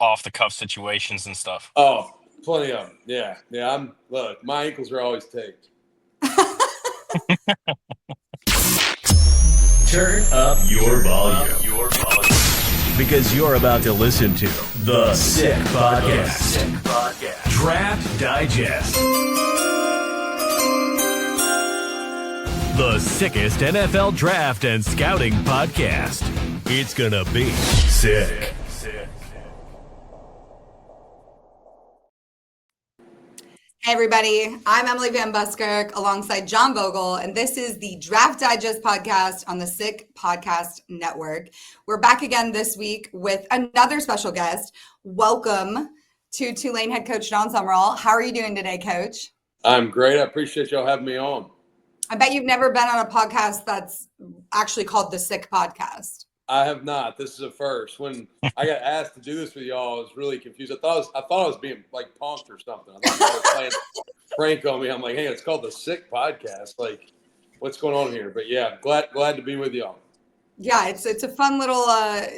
off the cuff situations and stuff? Oh, plenty of them. Yeah. Yeah. Look, my ankles are always taped. Turn up your volume. Because you're about to listen to The Sick Podcast. Draft Digest. The sickest NFL draft and scouting podcast. It's gonna be sick. Hey everybody, I'm Emily Van Buskirk alongside Jon Vogel, and this is the Draft Digest podcast on the Sick Podcast Network. We're back again this week with another special guest. Welcome to Tulane head coach Jon Sumrall. How are you doing today, Coach? I'm great. I appreciate y'all having me on. I bet you've never been on a podcast that's actually called the Sick Podcast. I have not. This is a first. When I got asked to do this with y'all, I was really confused. I thought I was being like punked or something. I thought you were playing prank on me. I'm like, hey, it's called the Sick Podcast. Like, what's going on here? But yeah, glad to be with y'all. Yeah, it's a fun little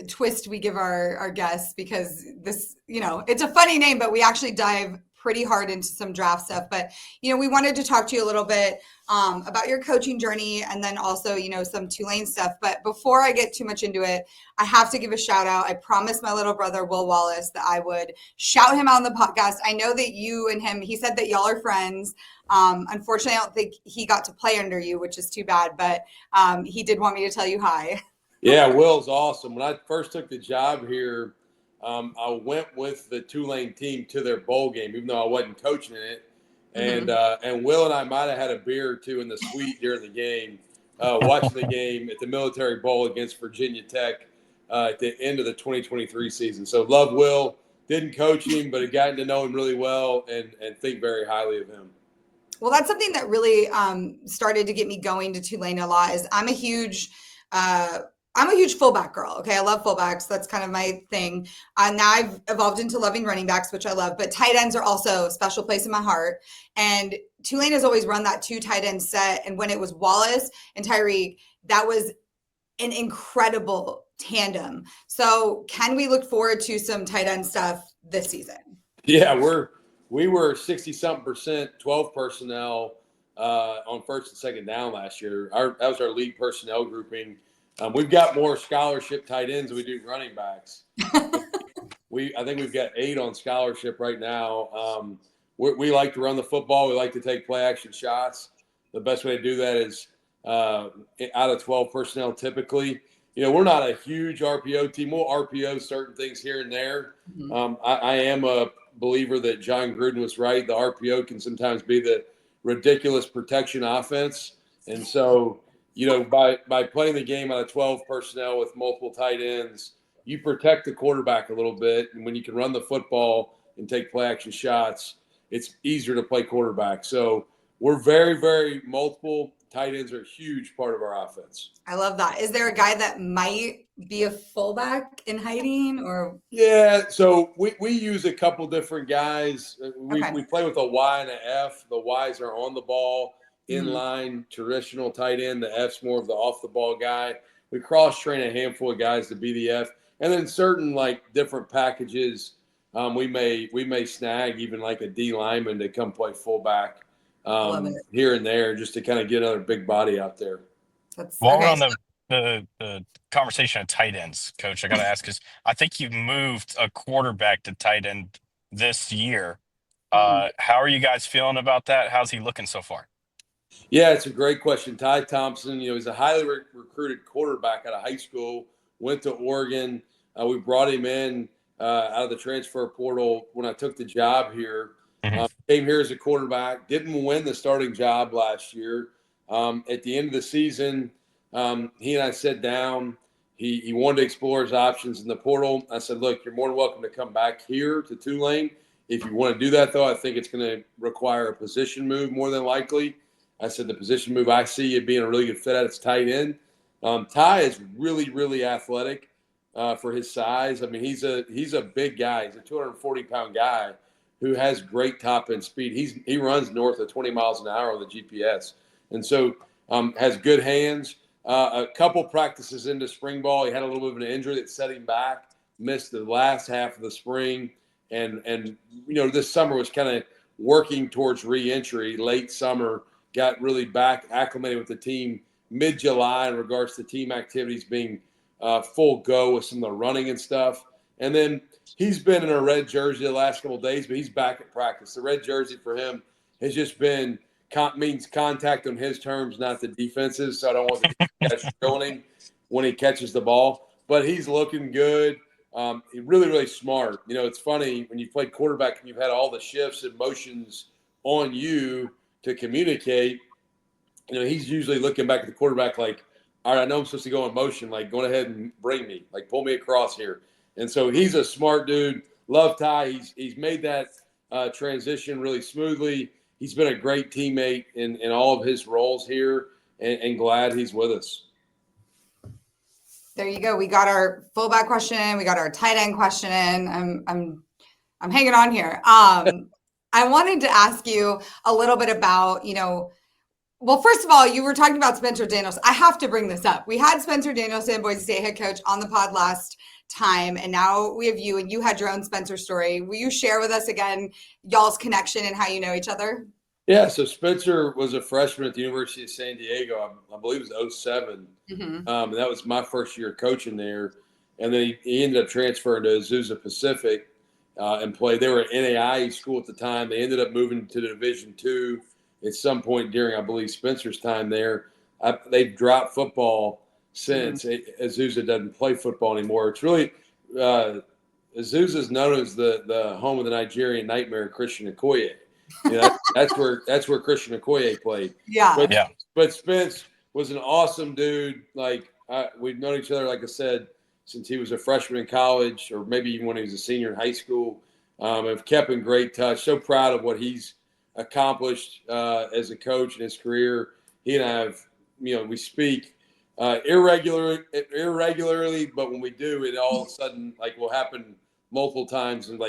twist we give our guests because this, it's a funny name, but we actually dive pretty hard into some draft stuff. But, we wanted to talk to you a little bit about your coaching journey and then also, some Tulane stuff. But before I get too much into it, I have to give a shout out. I promised my little brother, Will Wallace, that I would shout him out on the podcast. I know that you and him, he said that y'all are friends. Unfortunately, I don't think he got to play under you, which is too bad. But he did want me to tell you hi. Yeah, Will's awesome. When I first took the job here, I went with the Tulane team to their bowl game, even though I wasn't coaching in it. And Will and I might have had a beer or two in the suite during the game, watching the game at the Military Bowl against Virginia Tech at the end of the 2023 season. So love Will. Didn't coach him, but had gotten to know him really well and think very highly of him. Well, that's something that really started to get me going to Tulane a lot. Is I'm a huge fullback girl. Okay. I love fullbacks. That's kind of my thing. Now I've evolved into loving running backs, which I love, but tight ends are also a special place in my heart. And Tulane has always run that 2 tight end set. And when it was Wallace and Tyreek, that was an incredible tandem. So can we look forward to some tight end stuff this season? Yeah, we were 60-something%, 12 personnel on first and second down last year. That was our lead personnel grouping. We've got more scholarship tight ends than we do running backs. I think we've got 8 on scholarship right now. We like to run the football. We like to take play action shots. The best way to do that is out of 12 personnel typically. We're not a huge RPO team. We'll RPO certain things here and there. I am a believer that John Gruden was right. The RPO can sometimes be the ridiculous protection offense. And so – by playing the game out of 12 personnel with multiple tight ends, you protect the quarterback a little bit. And when you can run the football and take play action shots, it's easier to play quarterback. So we're very, very multiple. Tight ends are a huge part of our offense. I love that. Is there a guy that might be a fullback in hiding or? Yeah. So we use a couple different guys. We play with a Y and an F. The Ys are on the ball. Inline, traditional tight end. The F's more of the off-the-ball guy. We cross-train a handful of guys to be the F. And then certain, different packages, we may snag even like a D lineman to come play fullback here and there just to kind of get another big body out there. While we're on the conversation of tight ends, Coach, I got to ask, because I think you've moved a quarterback to tight end this year. How are you guys feeling about that? How's he looking so far? Yeah, it's a great question. Ty Thompson, he's a highly recruited quarterback out of high school, went to Oregon. We brought him in out of the transfer portal when I took the job here. Came here as a quarterback, didn't win the starting job last year. At the end of the season, he and I sat down. He wanted to explore his options in the portal. I said, look, you're more than welcome to come back here to Tulane. If you want to do that, though, I think it's going to require a position move more than likely. I said the position move I see it being a really good fit at its tight end. Ty is really, really athletic for his size. I mean, he's a big guy. He's a 240-pound guy who has great top-end speed. He runs north of 20 miles an hour on the GPS. And so has good hands. A couple practices into spring ball, he had a little bit of an injury that set him back. missed the last half of the spring, and this summer was kind of working towards re-entry. Late summer, got really back acclimated with the team mid-July in regards to team activities being full go with some of the running and stuff. And then he's been in a red jersey the last couple of days, but he's back at practice. The red jersey for him has just been means contact on his terms, not the defenses. So I don't want the guys drilling him when he catches the ball. But he's looking good. He's really, really smart. It's funny when you played quarterback and you've had all the shifts and motions on you to communicate. He's usually looking back at the quarterback like, all right, I know I'm supposed to go in motion. Like, go ahead and bring me. Like, pull me across here. And so he's a smart dude. Love Ty. He's made that transition really smoothly. He's been a great teammate in all of his roles here, and glad he's with us. There you go. We got our fullback question in. We got our tight end question in. I'm hanging on here. I wanted to ask you a little bit about, well, first of all, you were talking about Spencer Daniels. I have to bring this up. We had Spencer Danielson, Boise State head coach, on the pod last time, and now we have you, and you had your own Spencer story. Will you share with us again y'all's connection and how you know each other? Yeah, so Spencer was a freshman at the University of San Diego. I believe it was 07. And that was my first year coaching there. And then he ended up transferring to Azusa Pacific and played. They were at NAIA school at the time. They ended up moving to the Division II at some point during, I believe, Spencer's time there. They've dropped football since. Azusa doesn't play football anymore. It's really Azusa is known as the home of the Nigerian nightmare, Christian Okoye. That's where Christian Okoye played. Yeah. But Spence was an awesome dude. Like we've known each other, like I said, since he was a freshman in college, or maybe even when he was a senior in high school. Have kept in great touch. So proud of what he's accomplished as a coach in his career. He and I have, we speak irregularly, but when we do, it all of a sudden will happen multiple times, and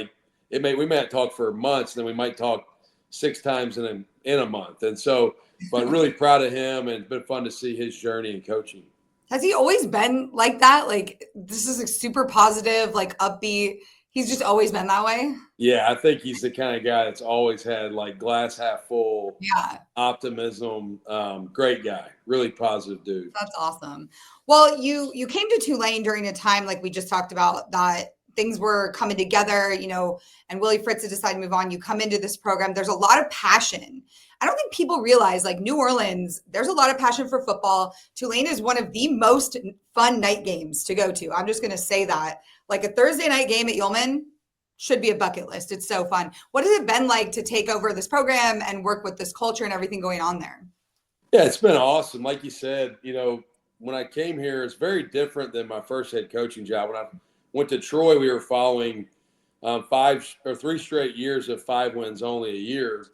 we might talk for months, and then we might talk 6 times in a month. And so, but really proud of him, and it's been fun to see his journey in coaching. Has he always been like that? Like, this is super positive, upbeat. He's just always been that way? Yeah, I think he's the kind of guy that's always had glass half full, optimism. Great guy, really positive dude. That's awesome. Well, you came to Tulane during a time like we just talked about that things were coming together, and Willie Fritz had decided to move on. You come into this program. There's a lot of passion. I don't think people realize, New Orleans, there's a lot of passion for football. Tulane is one of the most fun night games to go to. I'm just going to say that. A Thursday night game at Yeoman should be a bucket list. It's so fun. What has it been like to take over this program and work with this culture and everything going on there? Yeah, it's been awesome. Like you said, when I came here, it's very different than my first head coaching job. When I went to Troy, we were following 3 straight years of 5 wins only a year.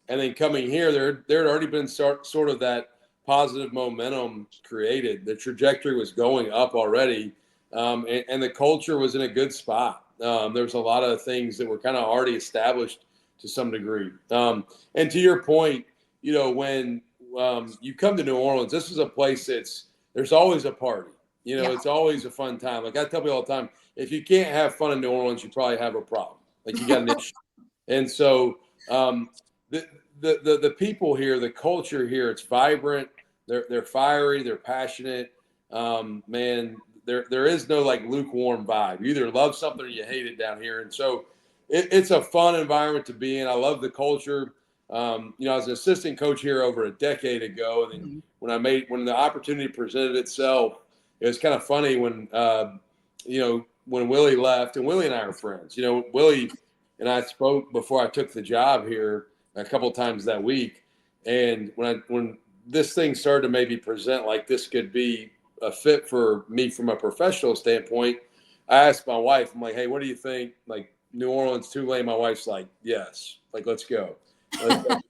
And then coming here, there had already been sort of that positive momentum created. The trajectory was going up already, and the culture was in a good spot. There was a lot of things that were kind of already established to some degree. And to your point, when you come to New Orleans, this is a place there's always a party. It's always a fun time. I tell people all the time, if you can't have fun in New Orleans, you probably have a problem. You got an issue. And so the people here, the culture here, it's vibrant. They're fiery. They're passionate. Man, there is no lukewarm vibe. You either love something or you hate it down here. And so it's a fun environment to be in. I love the culture. I was an assistant coach here over a decade ago, and then when the opportunity presented itself, it was kind of funny when when Willie left, and Willie and I are friends. Willie and I spoke before I took the job here a couple of times that week, and when this thing started to maybe present like this could be a fit for me from a professional standpoint, I asked my wife, I'm like, hey, what do you think? New Orleans, Tulane. My wife's like, yes, let's go.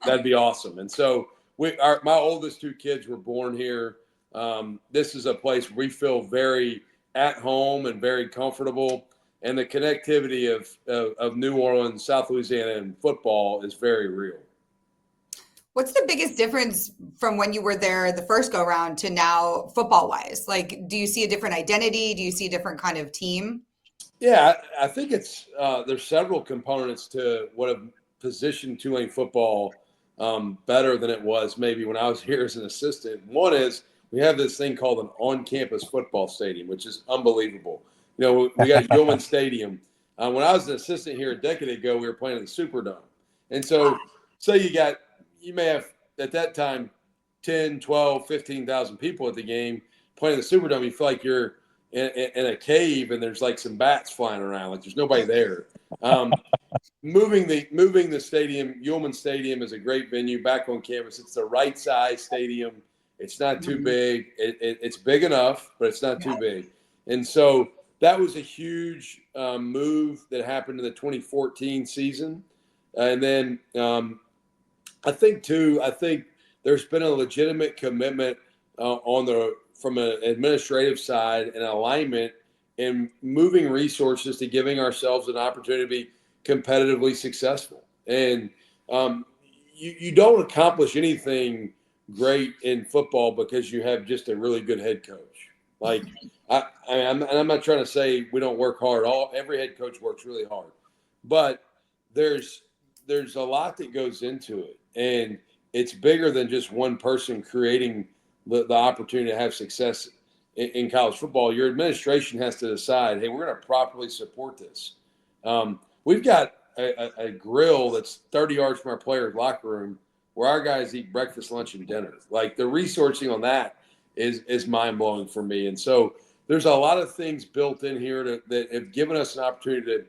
That'd be awesome. And so my oldest 2 kids were born here. This is a place we feel very at home and very comfortable. And the connectivity of New Orleans, South Louisiana, and football is very real. What's the biggest difference from when you were there the first go round to now football wise? Do you see a different identity? Do you see a different kind of team? Yeah, I think it's there's several components to what have positioned Tulane football better than it was maybe when I was here as an assistant. One is we have this thing called an on-campus football stadium, which is unbelievable. We got Yeoman Stadium. When I was an assistant here a decade ago, we were playing in the Superdome. And so say you may have at that time 10, 12, 15,000 people at the game playing in the Superdome. You feel like you're in a cave and there's like some bats flying around, like there's nobody there. Moving the stadium, Yeoman Stadium is a great venue back on campus. It's the right size stadium. It's not too big. It's big enough, but it's not too big. And so that was a huge move that happened in the 2014 season. And then I think there's been a legitimate commitment from an administrative side and alignment in moving resources to giving ourselves an opportunity to be competitively successful. And you don't accomplish anything great in football because you have just a really good head coach. Like I'm not trying to say we don't work hard. Every head coach works really hard, but there's a lot that goes into it, and it's bigger than just one person creating the opportunity to have success in college football. Your administration has to decide, hey, we're going to properly support this. We've got a grill that's 30 yards from our players' locker room where our guys eat breakfast, lunch, and dinner. Like the resourcing on that is mind-blowing for me. And so there's a lot of things built in here that have given us an opportunity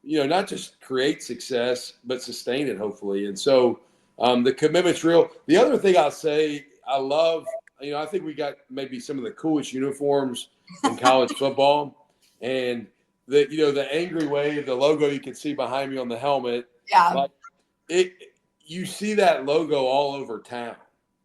to, not just create success, but sustain it, hopefully. And so the commitment's real. The other thing I'll say, I love, I think we got maybe some of the coolest uniforms in college football. And the angry wave, the logo you can see behind me on the helmet. Yeah. You see that logo all over town.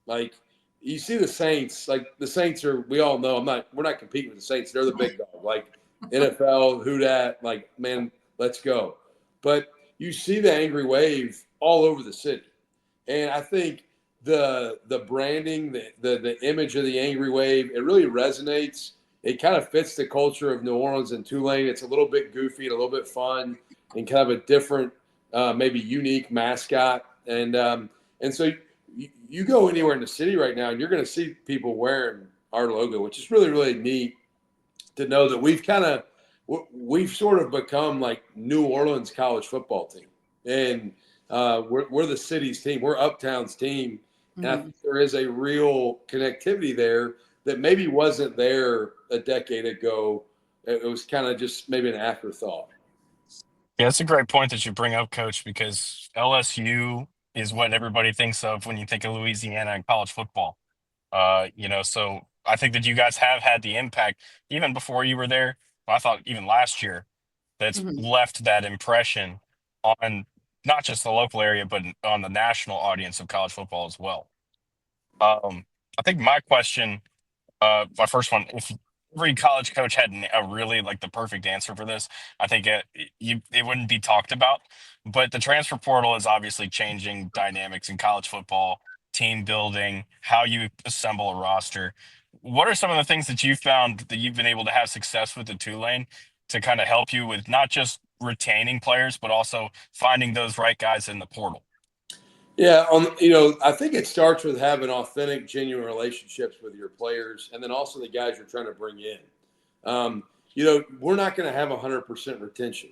Like you see the Saints, like the Saints we all know, we're not competing with the Saints. They're the big dog, like NFL, who dat, like, man, let's go. But you see the angry wave all over the city. And I think the branding, the image of the angry wave, it really resonates. It kind of fits the culture of New Orleans and Tulane. It's a little bit goofy and a little bit fun and kind of a different, maybe unique mascot. And so you go anywhere in the city right now and you're going to see people wearing our logo, which is really, really neat to know that we've sort of become like New Orleans college football team. And we're the city's team. We're Uptown's team. And I think there is a real connectivity there that maybe wasn't there a decade ago. It was kind of just maybe an afterthought. Yeah, it's a great point that you bring up, Coach, because LSU is what everybody thinks of when you think of Louisiana and college football. So I think that you guys have had the impact even before you were there. I thought even last year that's left that impression on not just the local area, but on the national audience of college football as well. I think my first one, if every college coach had a really like the perfect answer for this, I think it wouldn't be talked about. But the transfer portal is obviously changing dynamics in college football, team building, how you assemble a roster. What are some of the things that you found that you've been able to have success with at Tulane to kind of help you with not just retaining players, but also finding those right guys in the portal? Yeah, I think it starts with having authentic, genuine relationships with your players, and then also the guys you're trying to bring in. We're not going to have 100% retention.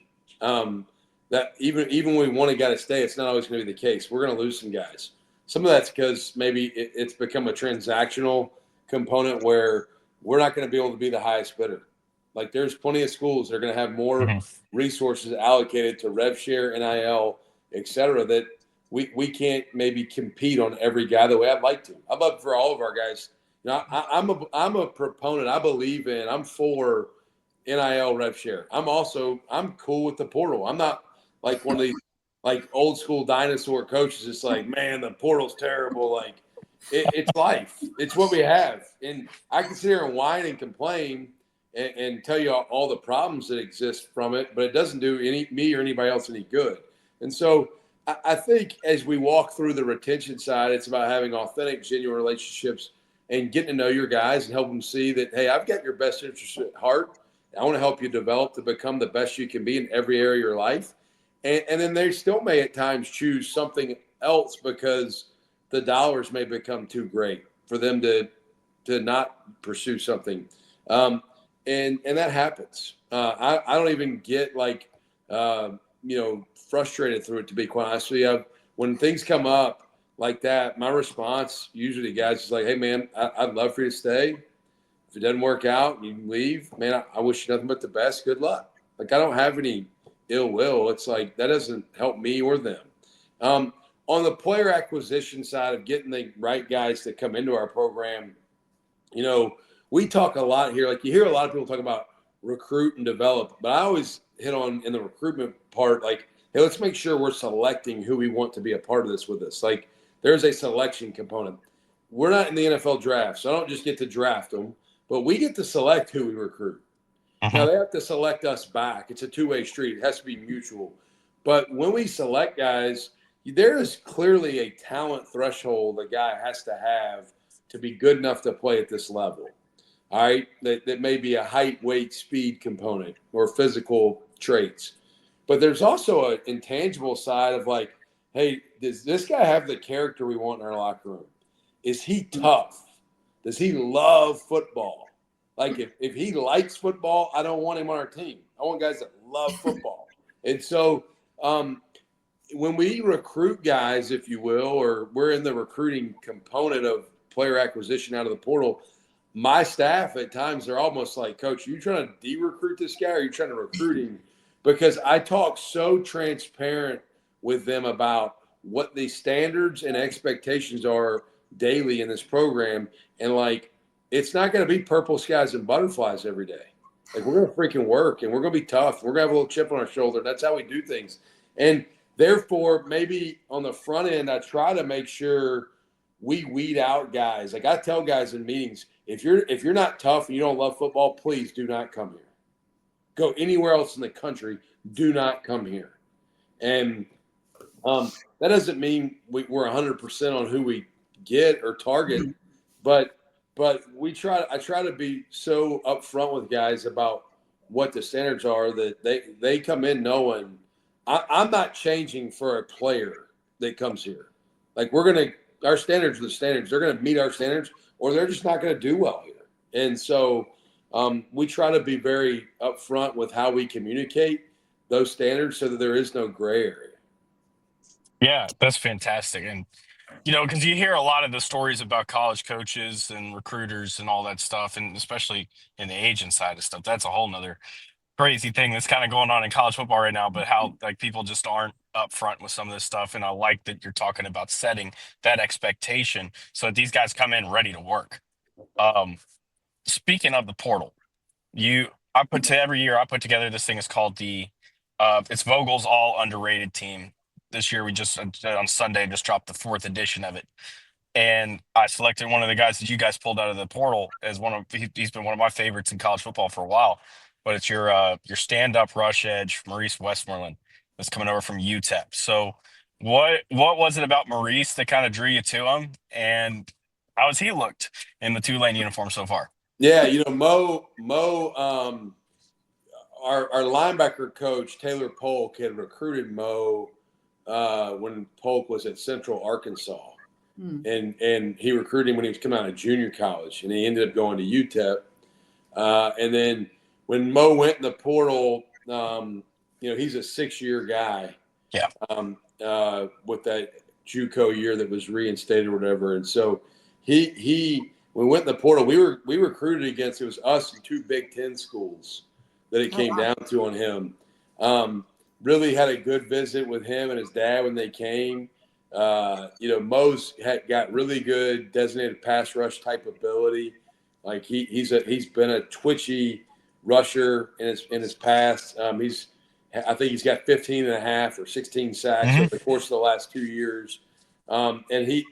That even when we want a guy to stay, it's not always going to be the case. We're going to lose some guys. Some of that's because maybe it's become a transactional component where we're not going to be able to be the highest bidder. Like there's plenty of schools that are going to have more resources allocated to rev share, NIL, et cetera, that we can't maybe compete on every guy the way I'd like to. I'd love for all of our guys. I'm a proponent. I believe I'm for NIL rev share. I'm cool with the portal. I'm not like one of these like old school dinosaur coaches. It's like, man, the portal's terrible. Like it's life. It's what we have. And I can sit here and whine and complain and tell you all the problems that exist from it, but it doesn't do me or anybody else any good. And so I think as we walk through the retention side, it's about having authentic, genuine relationships and getting to know your guys and help them see that, hey, I've got your best interest at heart, I want to help you develop to become the best you can be in every area of your life. And then they still may at times choose something else because the dollars may become too great for them to not pursue something. And that happens. I don't even get frustrated through it, to be quite honest with you. When things come up like that, my response usually to guys is like, hey, man, I'd love for you to stay. If it doesn't work out, you can leave. Man, I wish you nothing but the best. Good luck. Like, I don't have any ill will. It's like that doesn't help me or them. On the player acquisition side of getting the right guys to come into our program, we talk a lot here. Like, you hear a lot of people talk about recruit and develop, but I always hit on in the recruitment part, like, hey, let's make sure we're selecting who we want to be a part of this with us. Like, there's a selection component. We're not in the NFL draft, so I don't just get to draft them, but we get to select who we recruit. Now, they have to select us back. It's a two-way street. It has to be mutual. But when we select guys, there is clearly a talent threshold a guy has to have to be good enough to play at this level. All right? That may be a height, weight, speed component or physical traits. But there's also an intangible side of like, hey, does this guy have the character we want in our locker room? Is he tough? Does he love football? Like, if he likes football, I don't want him on our team. I want guys that love football. And so when we recruit guys, if you will, or we're in the recruiting component of player acquisition out of the portal, my staff at times are almost like, Coach, are you trying to de-recruit this guy or are you trying to recruit him? Because I talk so transparent with them about what the standards and expectations are daily in this program. And like, it's not going to be purple skies and butterflies every day. Like, we're going to freaking work and we're going to be tough. We're going to have a little chip on our shoulder. That's how we do things. And therefore, maybe on the front end, I try to make sure we weed out guys. Like, I tell guys in meetings, if you're not tough and you don't love football, please do not come here. Go anywhere else in the country. Do not come here. And that doesn't mean we're 100% on who we get or target, but I try to be so upfront with guys about what the standards are that they come in knowing I'm not changing for a player that comes here. Like, our standards are the standards. They're going to meet our standards or they're just not going to do well here. And so we try to be very upfront with how we communicate those standards so that there is no gray area. Yeah, that's fantastic. And, because you hear a lot of the stories about college coaches and recruiters and all that stuff, and especially in the agent side of stuff, that's a whole nother crazy thing that's kind of going on in college football right now, but how like people just aren't upfront with some of this stuff. And I like that you're talking about setting that expectation so that these guys come in ready to work. Speaking of the portal, every year I put together this thing is called it's Vogel's all underrated team. This year we just on Sunday just dropped the 4th edition of it. And I selected one of the guys that you guys pulled out of the portal as he's been one of my favorites in college football for a while. But it's your stand-up rush edge, Maurice West Morland, that's coming over from UTEP. So what was it about Maurice that kind of drew you to him? And how has he looked in the Tulane uniform so far? Yeah, Mo, our linebacker coach, Taylor Polk, had recruited Mo when Polk was at Central Arkansas. And he recruited him when he was coming out of junior college, and he ended up going to UTEP. And then when Mo went in the portal, he's a 6-year guy. Yeah. With that JUCO year that was reinstated or whatever. And so we went in the portal. We recruited against, it was us and 2 Big Ten schools that it came down to on him. Really had a good visit with him and his dad when they came. Mo's got really good designated pass rush type ability. Like he's been a twitchy rusher in his past. I think he's got 15 and a half or 16 sacks over the course of the last 2 years. And we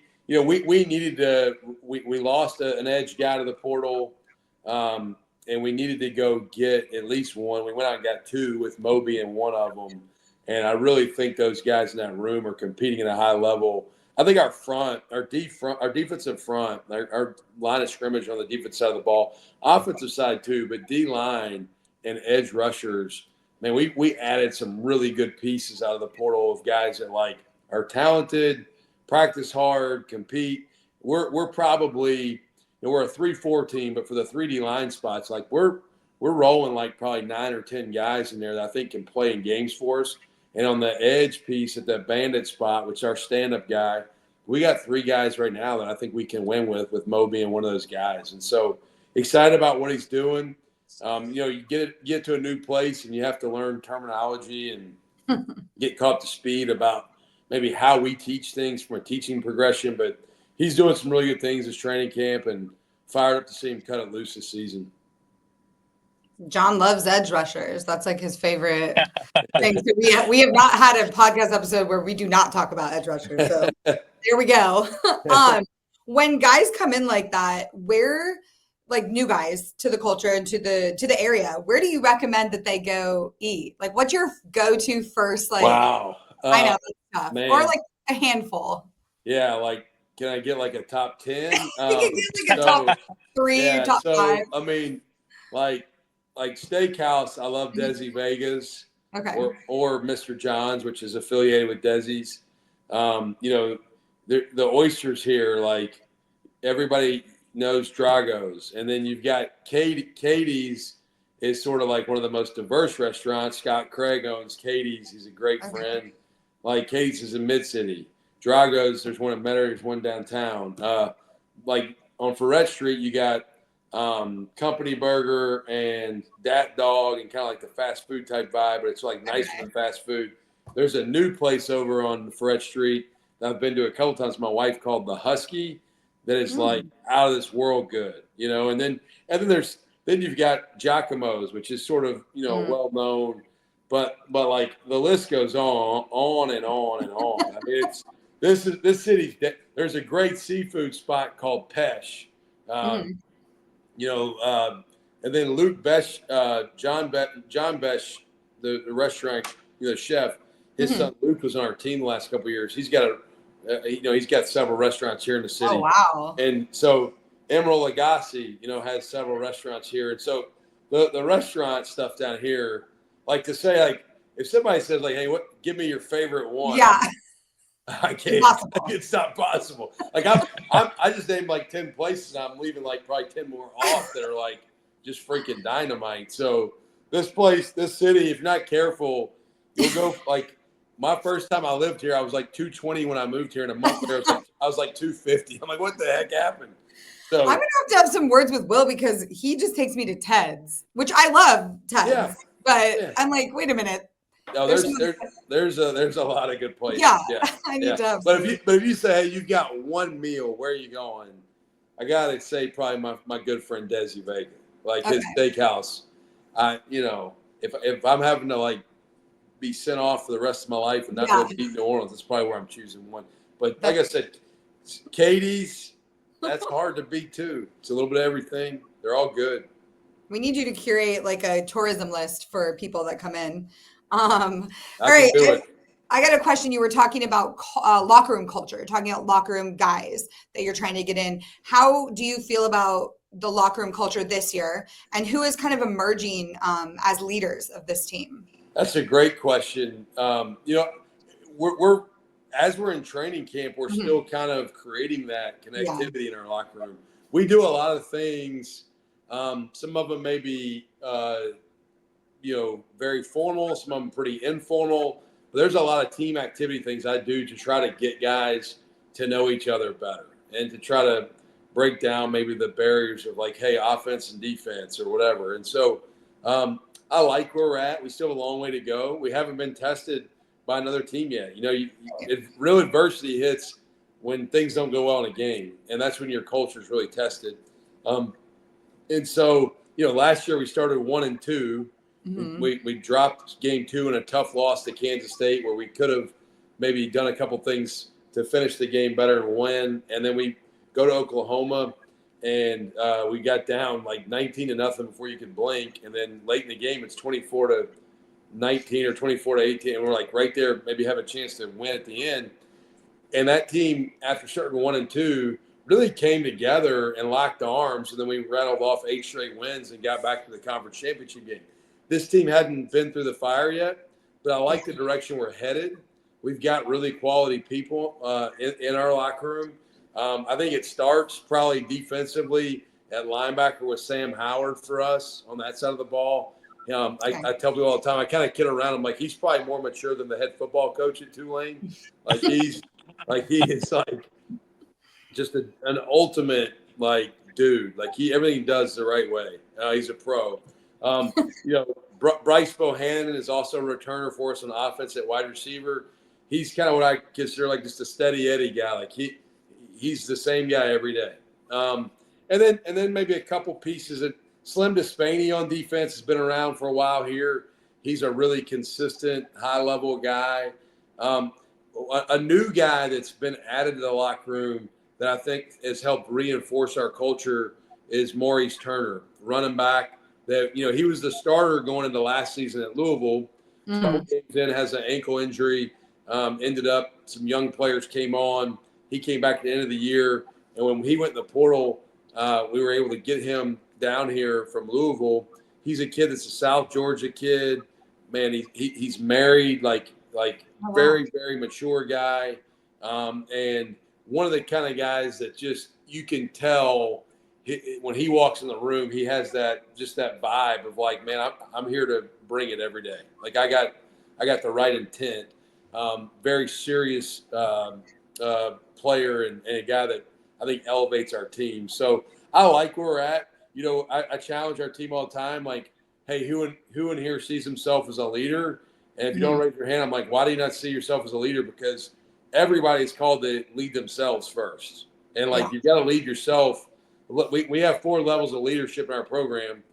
needed to we lost an edge guy to the portal, and we needed to go get at least one. We went out and got 2 with Mo being one of them. And I really think those guys in that room are competing at a high level. I think our defensive front, our line of scrimmage on the defensive side of the ball, offensive side too, but D-line and edge rushers, man, we added some really good pieces out of the portal of guys that like are talented, practice hard, compete. We're probably we're a 3-4 team, but for the 3D line spots, like we're rolling like probably 9 or 10 guys in there that I think can play in games for us. And on the edge piece at that bandit spot, which is our stand-up guy, we got 3 guys right now that I think we can win with Mo being one of those guys. And so excited about what he's doing. You get to a new place and you have to learn terminology and get caught up to speed about maybe how we teach things from a teaching progression. But he's doing some really good things this training camp, and fired up to see him cut it loose this season. Jon loves edge rushers. That's like his favorite thing. So we have not had a podcast episode where we do not talk about edge rushers. So there we go. When guys come in like that, where like new guys to the culture and to the area, where do you recommend that they go eat? Like, what's your go-to first? Like, wow, I know that's tough. Man. Or like a handful. Yeah, like can I get like a top 10? You can get like a top 3, top 5. I mean, like Steakhouse, I love Desi Vegas. Okay. Or Mr. John's, which is affiliated with Desi's. The oysters here, like everybody knows Drago's, and then you've got Katie's is sort of like one of the most diverse restaurants. Scott Craig owns Katie's. He's a great friend. Like Katie's is in Mid-City. Drago's, there's one in Metairie, there's one downtown. Like on Ferret Street, you got Company Burger and Dat Dog and kind of like the fast food type vibe, but it's like nicer than fast food. There's a new place over on Ferret Street that I've been to a couple times. My wife called the Husky, that is like out of this world good, and then you've got Giacomo's, which is sort of well known, but like the list goes on and on and on. I mean, this city. There's a great seafood spot called Pesh. And then Luke Besh, John Besh, the restaurant, chef, his son Luke was on our team the last couple of years. He's got he's got several restaurants here in the city. Oh, wow. And so Emerald Lagasse, has several restaurants here. And so the restaurant stuff down here, like to say, like, if somebody says like, hey, give me your favorite one. Yeah. I can't. It's not possible. Like I just named like 10 places, and I'm leaving like probably 10 more off that are like just freaking dynamite. So this city, if you're not careful, you'll go like. My first time I lived here, I was like 220 when I moved here. In a month later, I was like 250. I'm like, what the heck happened? So I'm gonna have some words with Will because he just takes me to Ted's, which I love Ted's, but I'm like, wait a minute. No, there's a lot of good places. Yeah. I need to have. But if you say, hey, you've got one meal, where are you going? I gotta say probably my good friend Desi Vega, like his steakhouse. If I'm having to like be sent off for the rest of my life and not be able to eat New Orleans, that's probably where I'm choosing one. But like I said, Katie's, that's hard to beat too. It's a little bit of everything. They're all good. We need you to curate like a tourism list for people that come in. All right. I got a question. You were talking about locker room culture. You're talking about locker room guys that you're trying to get in. How do you feel about the locker room culture this year, and who is kind of emerging as leaders of this team? That's a great question. We're as we're in training camp, we're still kind of creating that connectivity in our locker room. We do a lot of things. Some of them may be, very formal. Some of them pretty informal. But there's a lot of team activity things I do to try to get guys to know each other better and to try to break down maybe the barriers of like, hey, offense and defense or whatever. And so I like where we're at. We still have a long way to go. We haven't been tested by another team yet. Real adversity hits when things don't go well in a game, and that's when your culture is really tested. And so, last year we started 1-2. We dropped game 2 in a tough loss to Kansas State where we could have maybe done a couple things to finish the game better and win. And then we go to Oklahoma and we got down like 19-0 before you could blink. And then late in the game, it's 24-19 or 24-18. And we're like right there, maybe have a chance to win at the end. And that team, after starting 1-2, really came together and locked arms. And then we rattled off 8 straight wins and got back to the conference championship game. this team hadn't been through the fire yet, but I like the direction we're headed. We've got really quality people in our locker room. I think it starts probably defensively at linebacker with Sam Howard for us on that side of the ball. I tell people all the time, I kind of kid around. I'm like, he's probably more mature than the head football coach at Tulane. Like he is like just an ultimate dude. Like everything he does the right way. He's a pro. Bryce Bohannon is also a returner for us on offense at wide receiver. He's kind of what I consider like just a steady Eddie guy. Like he's the same guy every day. And then maybe a couple pieces that Slim Despaney on defense has been around for a while here. He's a really consistent, high-level guy. A new guy that's been added to the locker room that I think has helped reinforce our culture is Maurice Turner, running back. That he was the starter going into last season at Louisville. Couple games in, has an ankle injury. Ended up some young players came on. He came back at the end of the year, and when he went in the portal, we were able to get him down here from Louisville. He's a kid that's a South Georgia kid. Man, he's married, very, very mature guy, and one of the kind of guys that just you can tell when he walks in the room, he has that vibe of like, man, I'm here to bring it every day. Like I got the right intent. Very serious player and a guy that I think elevates our team. So I like where we're at. I challenge our team all the time. Like, hey, who in here sees himself as a leader? And if you don't raise your hand, I'm like, why do you not see yourself as a leader? Because everybody's called to lead themselves first. And you got to lead yourself. We have 4 levels of leadership in our program,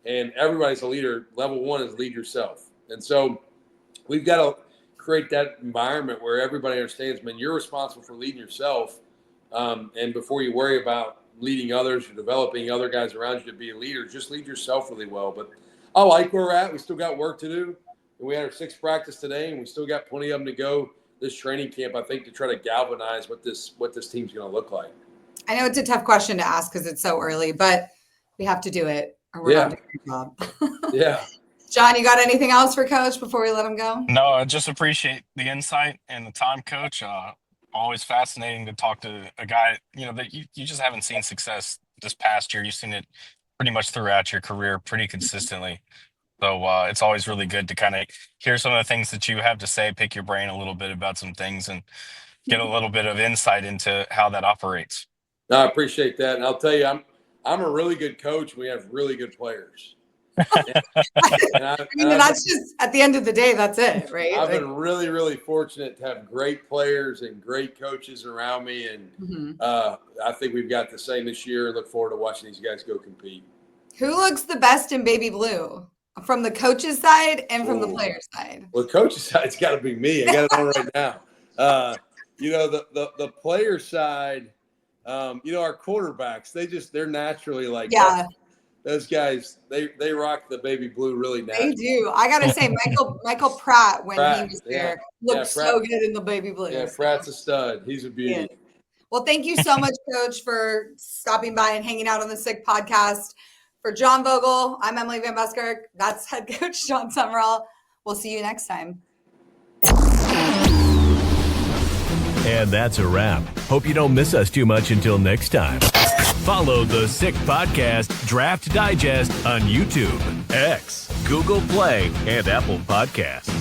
and everybody's a leader. Level 1 is lead yourself. And so we've got to create that environment where everybody understands, man, you're responsible for leading yourself. And before you worry about leading others or developing other guys around you to be a leader, just lead yourself really well. But I like where we're at. We still got work to do. And we had our 6th practice today, and we still got plenty of them to go this training camp, I think, to try to galvanize what this team's going to look like. I know it's a tough question to ask because it's so early, but we have to do it or we're not doing our job. Yeah. John, you got anything else for Coach before we let him go? No, I just appreciate the insight and the time, Coach. Always fascinating to talk to a guy, that you just haven't seen success this past year. You've seen it pretty much throughout your career pretty consistently. So it's always really good to kind of hear some of the things that you have to say, pick your brain a little bit about some things and get a little bit of insight into how that operates. No, I appreciate that. And I'll tell you, I'm a really good coach. We have really good players. That's just at the end of the day, that's it, right? I've been really, really fortunate to have great players and great coaches around me. And I think we've got the same this year. Look forward to watching these guys go compete. Who looks the best in baby blue? From the coach's side and from the player's side? Well, the coach's side's got to be me. I got it on right now. The player side, our quarterbacks, they're naturally like, those guys, they rock the baby blue really naturally. They do. I got to say, Michael Pratt, when he was there, looked so good in the baby blue. Yeah, Pratt's a stud. He's a beauty. Yeah. Well, thank you so much, Coach, for stopping by and hanging out on the Sick Podcast. For John Vogel, I'm Emily Van Buskirk. That's head coach Jon Sumrall. We'll see you next time. And that's a wrap. Hope you don't miss us too much until next time. Follow the Sick Podcast Draft Digest on YouTube, X, Google Play, and Apple Podcasts.